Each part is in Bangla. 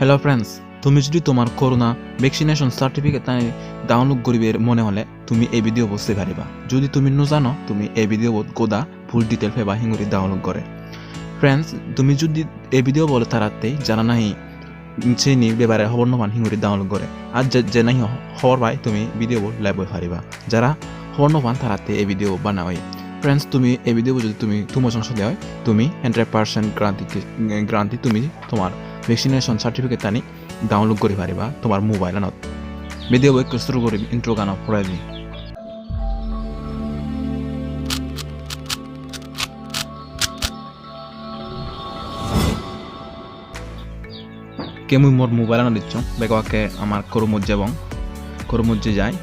Hello friends, তুমি যদি তোমার করোনা ভ্যাকসিনেশন সার্টিফিকেট ডাউনলোড করিবে মনে হলে তুমি এই ভিডিও বসতে পারিবা। যদি তুমি নজানো তুমি এই ভিডিও গোদা ফুল ডিটেল ফেবা হিঙ্গুরি ডাউনলোড করে। ফ্রেন্ডস, তুমি যদি এই ভিডিও বলে তারাতে জানা নাহি চিনি বেবারে খবর নমান হিঙ্গুরি ডাউনলোড করে। আর যে নাহি খবর পাই তুমি ভিডিও লাইভ বই পারিবা। যারা খবর নপান তারাতে এই ভিডিও বানাওই। ফ্রেন্ডস, তুমি এই ভিডিও যদি তুমি তোমার সংসদে হয় তুমি 100% গ্যারান্টি তুমি তোমার ভ্যাকসিনেশন সার্টিফিকেট আনি ডাউনলোড করে পারিবা তোমার মোবাইলত। ভিডিও বই শুরু করি ইন্ট্রো গান পড়াই দিই। কে মুই মোর মোবাইল আনা দিচ্ছ বেগাকে আমার করমুজ্জে যাই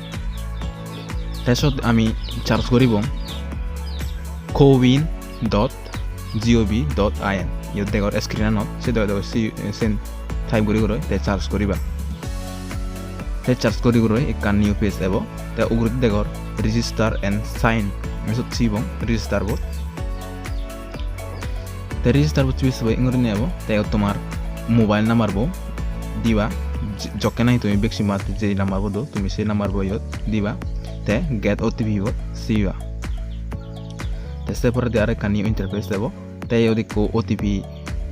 তাৰপিছত আমি চার্জ করিব cowin.gov.in ইয়ত দেখৰ স্ক্ৰিনত সে সেন টাইপ কৰি তে চার্জ কৰিবা। তে চার্জ কৰি একটা নিউ পেজ যাব। তে উগুরত দেখৰ রেজিস্টার এন্ড সাইন মেসত চিব রেজিস্টার বোর্ড। তে রেজিস্টার বোর্ড চিব ইংরে নেব। তে তোমার মোবাইল নাম্বার বো দিবা যকে নাই তুমি ভ্যাকসিন মারতে যে নাম্বার বো তুমি সেই নাম্বার বো ইয়ত দিবা। তে গেট ওটিপি বো সিবা। তে সেপরে দিয়ে আরেকটা নিউ ইন্টারফেস দেব। তে ওদিকে ওটিপি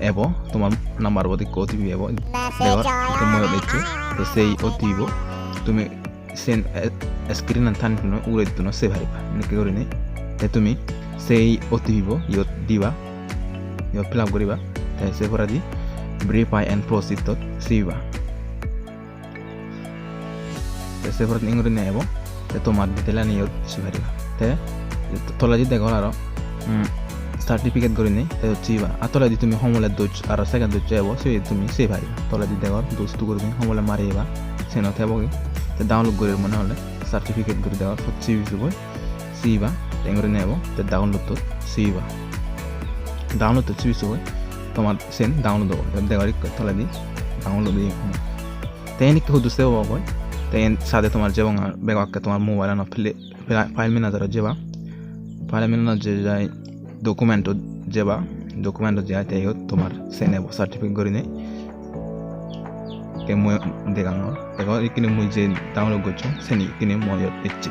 এব তোমার নাম্বার ওদিকে ওটিপি এব দেখো তুমি দেখছো। তো সেই ওটিপি তুমি সেন স্ক্রিন থান উড়ে দিত না সে ভারিবা এনেকে করে নেই। তে তুমি সেই ওটিপি ইয়ত দিবা ইয়ত ফিল আপ করিবা। তে সেপরে দি ভেরিফাই এন্ড প্রসিড সিবা। তে সেপরে ইংরে নেব। তে তোমার ডিটেল আনি ইয়ত সে ভারিবা। তে তলাজি দেখো আর সার্টিফিকেট করে নেই চিবা। আর তলাদি তুমি সমলে দোজ আর সেকেন্ড দোজ যাব সে তুমি সে ভাই তলাদি দেখো দোস্তু করবি সমলে মারিবা সেনত হব কি ডাউনলোড করে মনে হলে সার্টিফিকেট করে দেওয়ার সব চিবি চিবা টেঙ্গরে নেব। তে ডাউনলোড চিবা ডাউনলোড চিবি তোমার সেন ডাউনলোড হব দেওয়ার তলাদি ডাউনলোড দিয়ে তেনিক হুদুসে হব হয়। তেন সাথে তোমার যে বেগাকে তোমার মোবাইল ফাইল ম্যানেজার যাবা। ফাইল ম্যানেজার যাই ডকুমেন্টত যাবা। ডকুমেন্টত যায় তাই তোমার সে নেব সার্টিফিকেট করে নেই কে মই দেখাঙর দেখো এইখিনি মই যে ডাউনলোড করছো সেনি কিনে মই দিচ্ছি।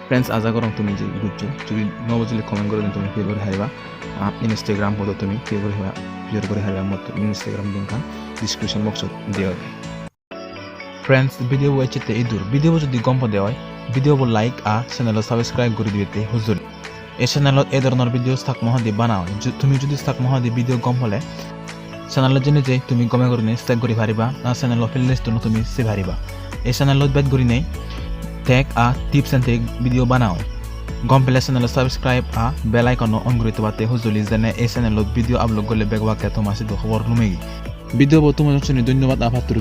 ফ্রেন্ডস, আশা করো তুমি যে বুঝছো। যদি ন বুঝলে কমেন্ট করে তুমি ফিল করে হারিবা। ইনস্টাগ্রাম হতো তুমি ফিল করে হারিবা। মত ইনস্টাগ্রাম লিঙ্ক ডিসক্রিপশন বক্সত দেওয়া যায়। ফ্রেন্ডস, ভিডিও ওয়াইচতে ইদুর ভিডিও যদি গম্প দেওয়া হয় ভিডিও লাইক চ্যানেল সাবস্ক্রাইব করে দিবে হুজুর। এই চ্যানেলত এই ধরনের ভিডিও চাকমা দি বানাও। তুমি যদি চাকমা দি ভিডিও গম হলে চ্যানেলত জেনে যে তুমি গমে করে নেই চেক করে পারিবা। চ্যানেল প্লেলিস্ট তুমি সে পারিবা। এই চ্যানেলত বেট করে নেই tech tips and trick video বানাও। গম পেলে channel subscribe bell icon on করে তোমাতে হুজুলি যেনে এই চ্যানেলত ভিডিও আপলোড করলে বেগবাকে তোমার সিদ্ধ খবর নুমেগি। ভিডিও তোমার জন্য ধন্যবাদ। আভার